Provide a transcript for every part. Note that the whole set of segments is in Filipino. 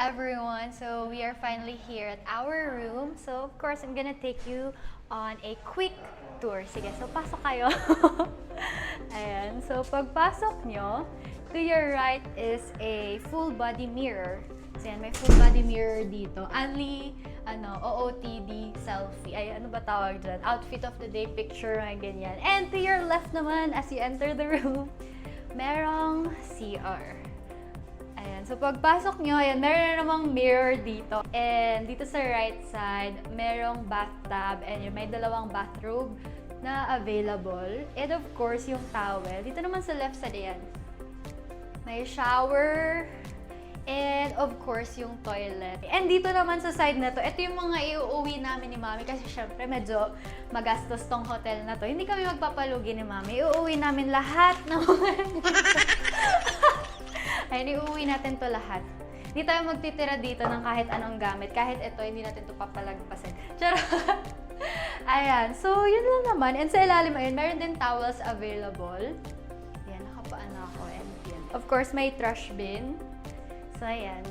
everyone! So we are finally here at our room. So of course, I'm gonna take you on a quick tour. Sige, so pasok kayo. Ayan, so pagpasok nyo, to your right is a full body mirror. So yan, may full body mirror dito. Only, OOTD selfie. Ay, ano ba tawag dyan? Outfit of the day picture, mga ganyan. And to your left naman, as you enter the room, merong CR. Ayan, so pagpasok nyo, ayan, meron na namang mirror dito. And dito sa right side, merong bathtub and may dalawang bathrobe na available. And of course, yung towel. Dito naman sa left side, ayan, may shower. And of course, yung toilet. And dito naman sa side na to, ito yung mga iuuwi namin ni Mami kasi syempre medyo magastos tong hotel na to. Hindi kami magpapalugi ni Mami. Iuuwi namin lahat ng mga Ayun, iuwi natin to lahat. Hindi tayo magtitira dito ng kahit anong gamit. Kahit ito, hindi natin to papalagpasin. Charot! Ayan. So, yun lang naman. And sa ilalim, ayun, meron din towels available. Ayan, nakapaan ako. And yan. Of course, may trash bin. So, ayan.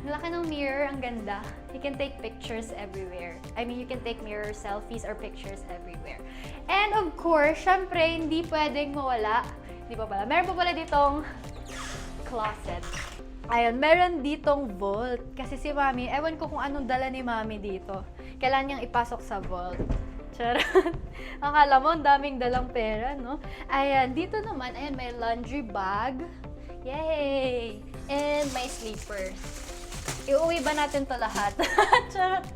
Malaki ng mirror. Ang ganda. You can take pictures everywhere. I mean, you can take mirror selfies or pictures everywhere. And of course, syempre, hindi pwedeng mawala. Hindi pa pala. Meron pa pala ditong closet. Ayun, meron ditong vault. Kasi si Mami, ewan ko kung anong dala ni Mami dito. Kailangan niyang ipasok sa vault. Charot. Akala mo, ang daming dalang pera, no? Ayan, dito naman, ayan, may laundry bag. Yay! And may sleepers. Iuwi ba natin to lahat? Charot.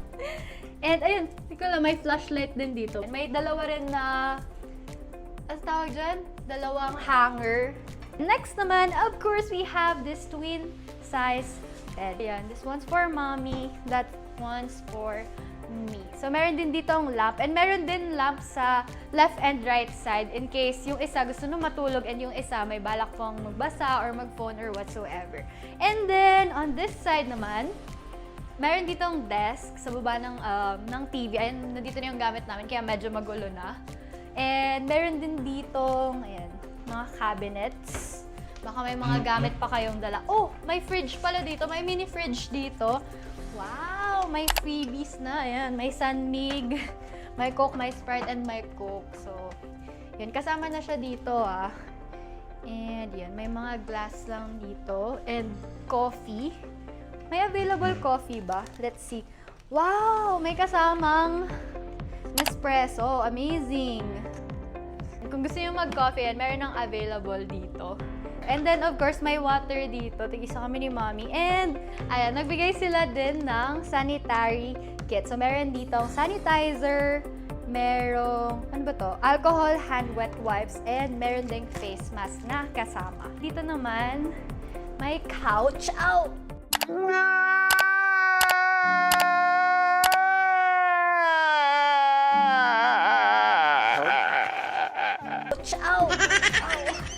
And ayun, hindi ko lang, may flashlight din dito. May dalawa rin na, ano tawag dyan? Dalawang hanger. Next naman, of course, we have this twin size bed. Ayan, this one's for Mommy, that one's for me. So, meron din ditong lamp, and meron din lamp sa left and right side in case yung isa gusto nung matulog and yung isa may balak pong magbasa or mag-phone or whatsoever. And then, on this side naman, meron ditong desk sa baba ng TV. Ayan, nandito na yung gamit namin, kaya medyo magulo na. And meron din ditong, ayan, mga cabinets. Baka may mga gamit pa kayong dala. Oh, may fridge pala dito. May mini fridge dito. Wow! May freebies na. Ayan, may Sunmig, may Coke, may Sprite, and may Coke. So, yun. Kasama na siya dito, ah. And yan, may mga glass lang dito. And coffee. May available coffee ba? Let's see. Wow! May kasamang Nespresso. Amazing! Kung gusto nyo mag-coffee, yan, meron ng available dito. And then, of course, may water dito. Tig-isa kami ni Mommy. And, ayan, nagbigay sila din ng sanitary kit. So, meron dito sanitizer, merong, ano ba to? Alcohol hand wet wipes, and meron ding face mask na kasama. Dito naman, may couch. Ow! Ow!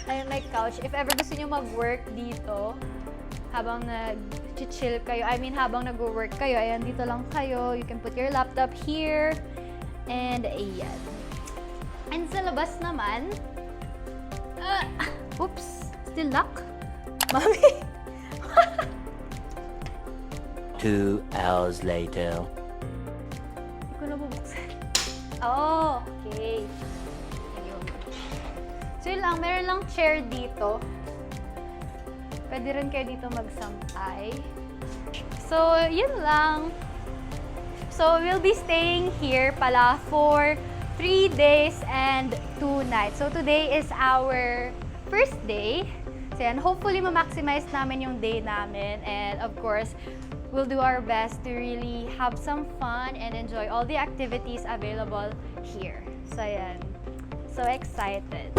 Ayun, may couch. If ever gusto nyo mag-work dito, habang nag-chill kayo, habang nag-work kayo, ayan, dito lang kayo. You can put your laptop here. And, ayan. And sa labas naman, oops, still lock? Mami? 2 hours later. Hindi ko na bubuksan. Oh, okay. So yun lang, meron lang chair dito. Pwede rin kayo dito magsampay. So, yun lang. So, we'll be staying here pala for 3 days and 2 nights. So, today is our first day. So, yan, hopefully ma-maximize namin yung day namin. And of course, we'll do our best to really have some fun and enjoy all the activities available here. So, yan. So excited.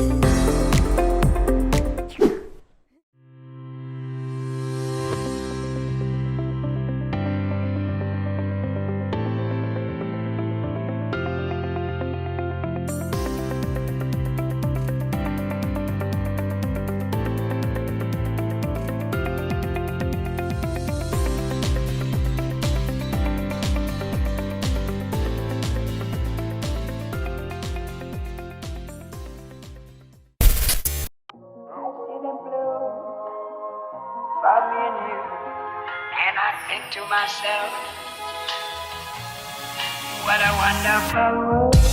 By me and you, and I think to myself, what a wonderful world.